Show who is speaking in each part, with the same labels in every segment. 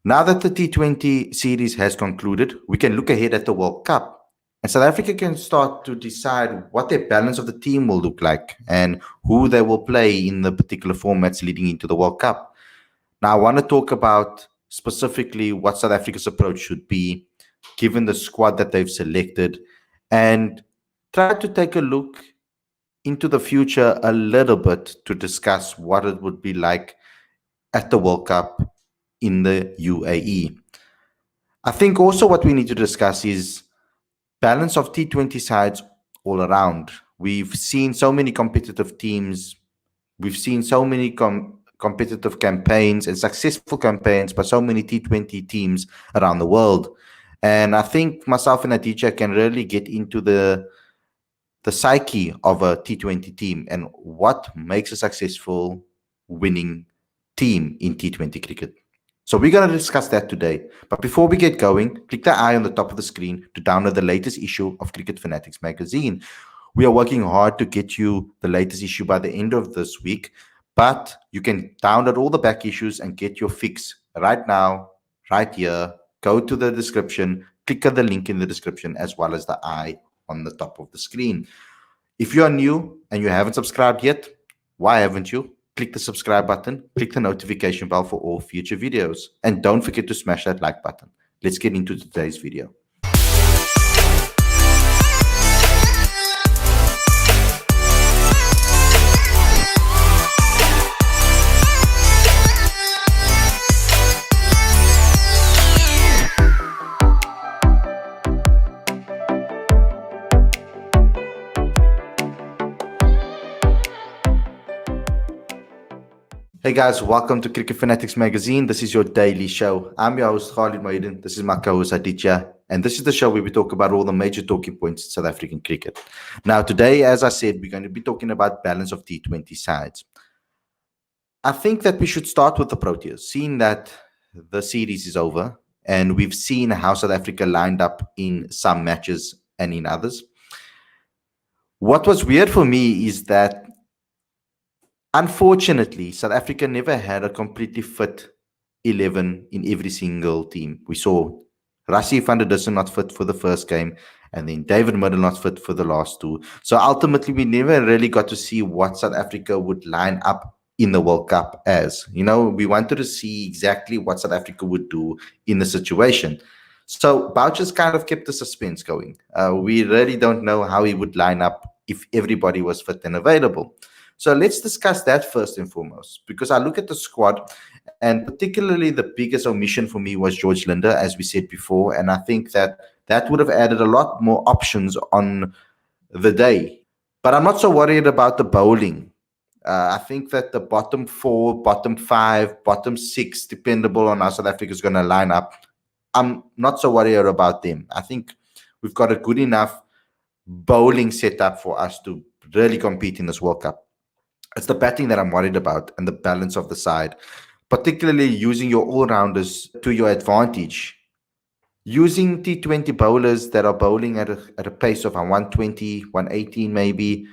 Speaker 1: Now that the T20 series has concluded, we can look ahead at the World Cup. And South Africa can start to decide what their balance of the team will look like and who they will play in the particular formats leading into the World Cup. Now, I want to talk about specifically what South Africa's approach should be, given the squad that they've selected, and try to take a look into the future a little bit to discuss what it would be like at the World Cup in the UAE. I think also what we need to discuss is balance of T20 sides all around. We've seen so many competitive teams. We've seen so many competitive campaigns and successful campaigns by so many T20 teams around the world. And I think myself and Aditya can really get into the psyche of a T20 team and what makes a successful winning team in T20 cricket. So we're going to discuss that today. But before we get going, click the eye on the top of the screen to download the latest issue of Cricket Fanatics magazine. We are working hard to get you the latest issue by the end of this week, but you can download all the back issues and get your fix right now, right here. Go to the description, click on the link in the description, as well as the eye on the top of the screen. If you are new and you haven't subscribed yet, why haven't you? Click the subscribe button, click the notification bell for all future videos, and don't forget to smash that like button. Let's get into today's video. Hey guys, welcome to Cricket Fanatics magazine. This is your daily show. I'm your host Khalid Mahidin. This is my co-host Aditya, and this is the show where we talk about all the major talking points in South African cricket. Now today, as I said, we're going to be talking about balance of T20 sides. I think that we should start with the Proteas, seeing that the series is over and we've seen how South Africa lined up in some matches and in others. What was weird for me is that unfortunately, South Africa never had a completely fit 11 in every single team. We saw Rassie van der Dussen not fit for the first game, and then David Middle not fit for the last two. So ultimately, we never really got to see what South Africa would line up in the World Cup as. You know, we wanted to see exactly what South Africa would do in the situation. So Boucher's kind of kept the suspense going. We really don't know how he would line up if everybody was fit and available. So let's discuss that first and foremost, because I look at the squad, and particularly the biggest omission for me was George Linder, as we said before, and I think that that would have added a lot more options on the day. But I'm not so worried about the bowling. I think that the bottom four, bottom five, bottom six, dependable on how South Africa is going to line up, I'm not so worried about them. I think we've got a good enough bowling setup for us to really compete in this World Cup. It's the batting that I'm worried about and the balance of the side, particularly using your all-rounders to your advantage. Using T20 bowlers that are bowling at a pace of 120, 118 maybe,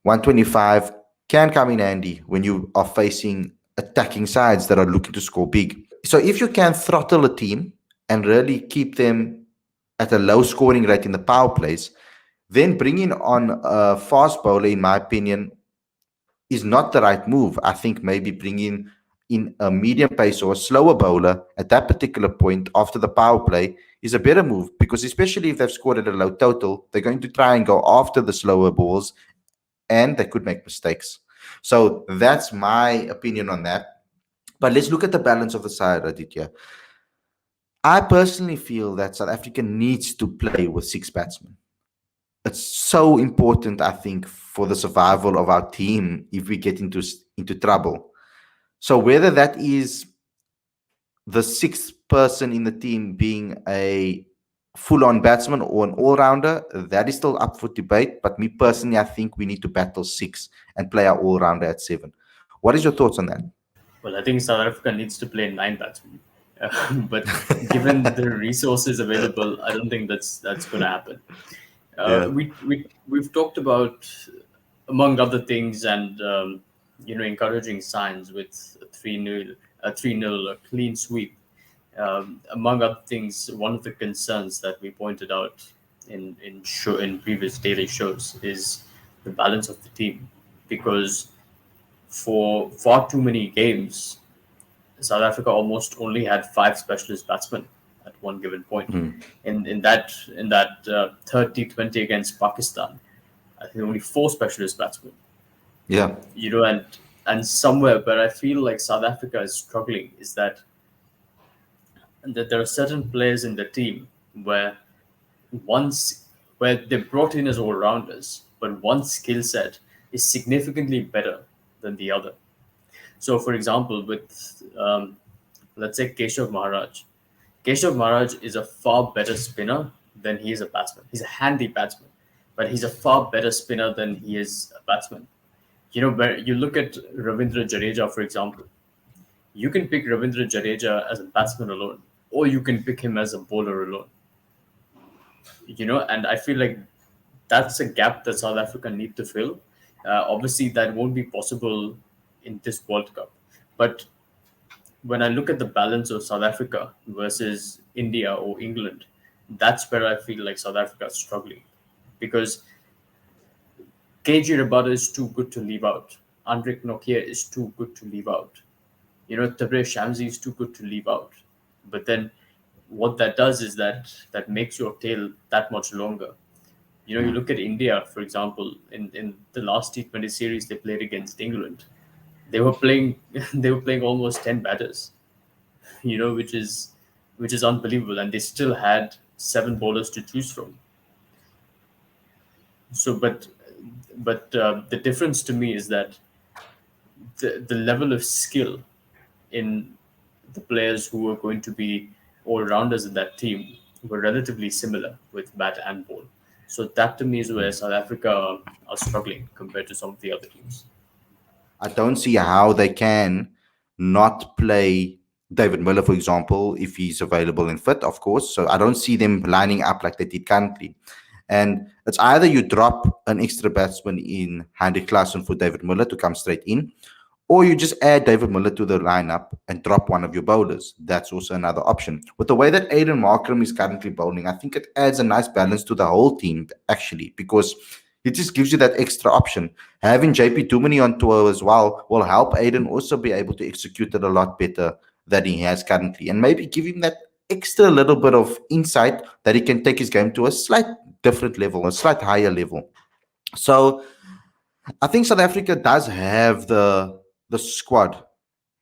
Speaker 1: 125 can come in handy when you are facing attacking sides that are looking to score big. So if you can throttle a team and really keep them at a low scoring rate in the power plays, then bringing on a fast bowler, in my opinion, is not the right move. I think maybe bringing in a medium pace or a slower bowler at that particular point after the power play is a better move, because especially if they've scored at a low total, they're going to try and go after the slower balls and they could make mistakes. So that's my opinion on that. But let's look at the balance of the side, Aditya. I personally feel that South Africa needs to play with six batsmen. It's so important, I think, for the survival of our team if we get into trouble. So whether that is the sixth person in the team being a full-on batsman or an all-rounder, that is still up for debate. But me personally, I think we need to battle six and play our all-rounder at seven. What is your thoughts on that?
Speaker 2: Well, I think South Africa needs to play nine batsmen. But given the resources available, I don't think that's going to happen. We've talked about, among other things, and encouraging signs with a 3-0 clean sweep Among other things, one of the concerns that we pointed out in previous daily shows is the balance of the team, because for far too many games, South Africa almost only had five specialist batsmen at one given point. In that third T20 against Pakistan, I think only four specialist batsmen.
Speaker 1: Yeah.
Speaker 2: And somewhere where I feel like South Africa is struggling is that there are certain players in the team where once where they brought in as all rounders, but one skill set is significantly better than the other. So, for example, with let's say Keshav Maharaj. Keshav Maharaj is a far better spinner than he is a batsman. He's a handy batsman, but he's a far better spinner than he is a batsman. Where you look at Ravindra Jadeja, for example, you can pick Ravindra Jadeja as a batsman alone, or you can pick him as a bowler alone. And I feel like that's a gap that South Africa need to fill. Obviously, that won't be possible in this World Cup, but when I look at the balance of South Africa versus India or England, that's where I feel like South Africa is struggling, because KG Rabada is too good to leave out. Andrik Nokia is too good to leave out. Tabrez Shamsi is too good to leave out. But then what that does is that makes your tail that much longer. You look at India, for example, in the last T20 series they played against England. They were playing they were playing almost 10 batters, which is unbelievable, and they still had seven bowlers to choose from. So, but the difference to me is that the level of skill in the players who are going to be all rounders in that team were relatively similar with bat and ball. So that to me is where South Africa are struggling compared to some of the other teams.
Speaker 1: I don't see how they can not play David Miller, for example, if he's available and fit, of course. So I don't see them lining up like they did currently. And it's either you drop an extra batsman in Handy Klassen for David Miller to come straight in, or you just add David Miller to the lineup and drop one of your bowlers. That's also another option. With the way that Aiden Markram is currently bowling, I think it adds a nice balance to the whole team, actually, because it just gives you that extra option. Having JP Dumini on tour as well will help Aiden also be able to execute it a lot better than he has currently, and maybe give him that extra little bit of insight that he can take his game to a slight different level, a slight higher level. So I think South Africa does have the squad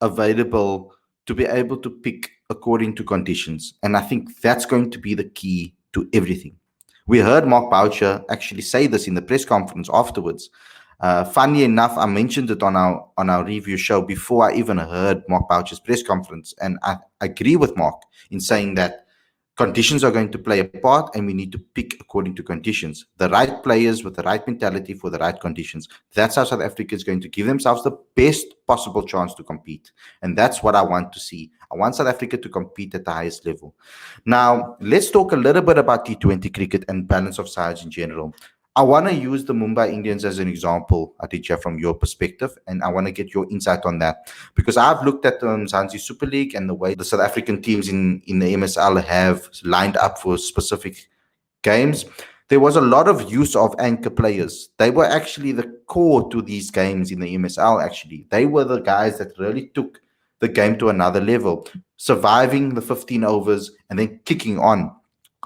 Speaker 1: available to be able to pick according to conditions. And I think that's going to be the key to everything. We heard Mark Boucher actually say this in the press conference afterwards. Funny enough, I mentioned it on our review show before I even heard Mark Boucher's press conference. And I agree with Mark in saying that conditions are going to play a part, and we need to pick according to conditions. The right players with the right mentality for the right conditions. That's how South Africa is going to give themselves the best possible chance to compete. And that's what I want to see. I want South Africa to compete at the highest level. Now, let's talk a little bit about T20 cricket and balance of sides in general. I want to use the Mumbai Indians as an example, Aditya, from your perspective, and I want to get your insight on that, because I've looked at the Mzansi Super League and the way the South African teams in the MSL have lined up for specific games. There was a lot of use of anchor players. They were actually the core to these games in the MSL, actually. They were the guys that really took the game to another level, surviving the 15 overs and then kicking on.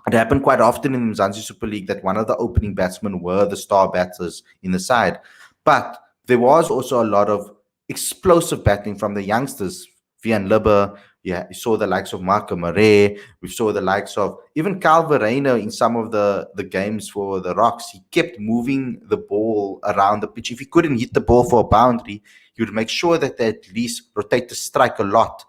Speaker 1: It happened quite often in the Mzansi Super League that one of the opening batsmen were the star batters in the side. But there was also a lot of explosive batting from the youngsters. Vian Libber, yeah, you saw the likes of Marco Murray. We saw the likes of even Cal Verreynne in some of the games for the Rocks. He kept moving the ball around the pitch. If he couldn't hit the ball for a boundary, he would make sure that they at least rotate the strike a lot.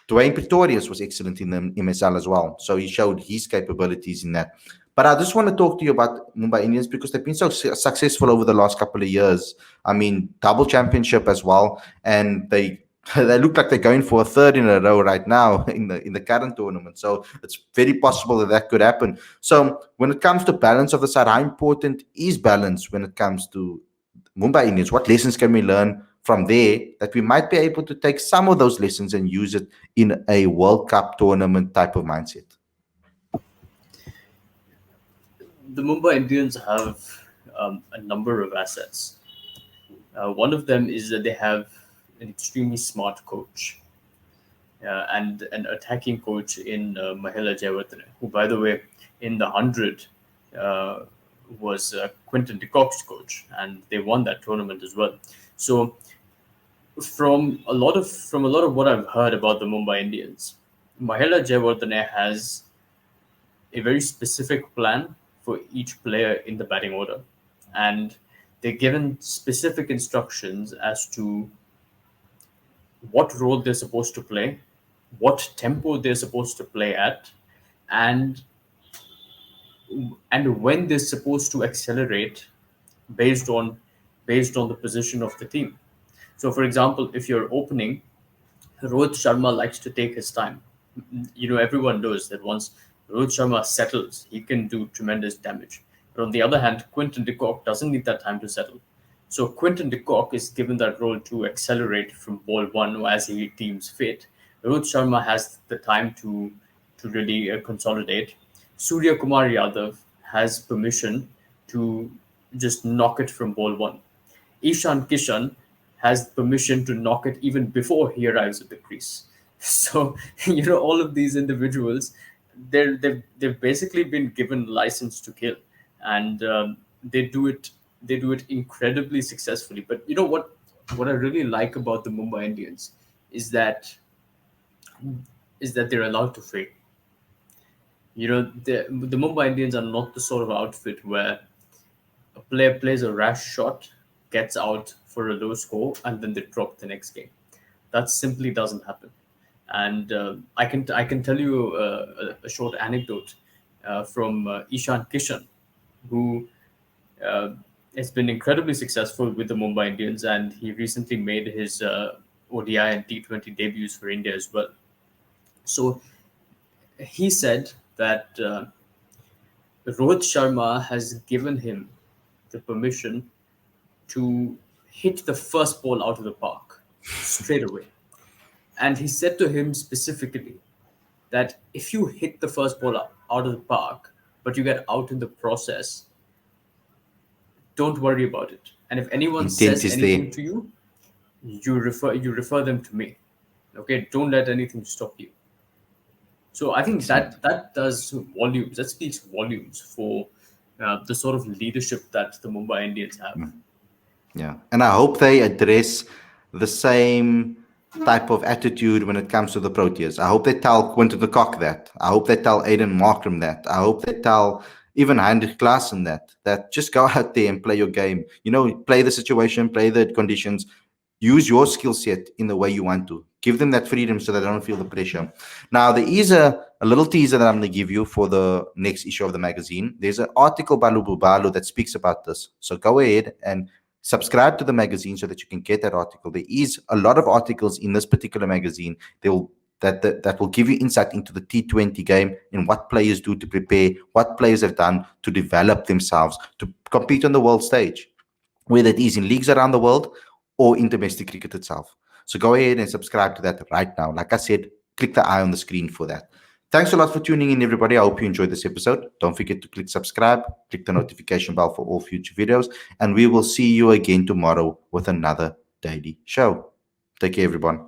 Speaker 1: Dwayne Pretorius was excellent in the MSL as well. So he showed his capabilities in that. But I just want to talk to you about Mumbai Indians because they've been so successful over the last couple of years. I mean, double championship as well. And they look like they're going for a third in a row right now in the current tournament. So it's very possible that could happen. So when it comes to balance of the side, how important is balance when it comes to Mumbai Indians? What lessons can we learn from there that we might be able to take some of those lessons and use it in a World Cup tournament type of mindset?
Speaker 2: The Mumbai Indians have a number of assets. One of them is that they have an extremely smart coach and an attacking coach in Mahela Jayawardene, who, by the way, in the 100 uh, was Quinton de Kock's coach, and they won that tournament as well. So, from a lot of what I've heard about the Mumbai Indians, Mahela Jayawardene has a very specific plan for each player in the batting order, and they're given specific instructions as to what role they're supposed to play, what tempo they're supposed to play at, and when they're supposed to accelerate based on the position of the team. So, for example, if you're opening, Rohit Sharma likes to take his time. Everyone knows that once Rohit Sharma settles, he can do tremendous damage. But on the other hand, Quinton de Kock doesn't need that time to settle. So Quinton de Kock is given that role to accelerate from ball one as he deems fit. Rohit Sharma has the time to really consolidate. Surya Kumar Yadav has permission to just knock it from ball one. Ishan Kishan has permission to knock it even before he arrives at the crease. So all of these individuals, they've basically been given license to kill, and they do it incredibly successfully. But what I really like about the Mumbai Indians is that they're allowed to fail. The Mumbai Indians are not the sort of outfit where a player plays a rash shot, gets out for a low score, and then they drop the next game. That simply doesn't happen. And I can tell you a short anecdote from Ishan Kishan, who uh, has been incredibly successful with the Mumbai Indians, and he recently made his ODI and T20 debuts for India as well. So he said that Rohit Sharma has given him the permission to hit the first ball out of the park straight away. And he said to him specifically that if you hit the first ball out of the park, but you get out in the process, don't worry about it. And if anyone
Speaker 1: Intent
Speaker 2: says
Speaker 1: is there.
Speaker 2: anything to you, you refer them to me. Okay, don't let anything stop you. So I think that does volumes. That speaks volumes for the sort of leadership that the Mumbai Indians have.
Speaker 1: Yeah. And I hope they address the same type of attitude when it comes to the Proteas. I hope they tell Quinton de Kock that. I hope they tell Aiden Markram that. I hope they tell even Heinrich Klaassen that just go out there and play your game. Play the situation, play the conditions, use your skill set in the way you want to. Give them that freedom so they don't feel the pressure. Now, there is a little teaser that I'm going to give you for the next issue of the magazine. There's an article by Lubu Balu that speaks about this. So go ahead and subscribe to the magazine so that you can get that article. There is a lot of articles in this particular magazine that will give you insight into the T20 game and what players do to prepare, what players have done to develop themselves to compete on the world stage, whether it is in leagues around the world or in domestic cricket itself. So go ahead and subscribe to that right now. Like I said, click the eye on the screen for that. Thanks a lot for tuning in, everybody. I hope you enjoyed this episode. Don't forget to click subscribe, click the notification bell for all future videos, and we will see you again tomorrow with another daily show. Take care, everyone.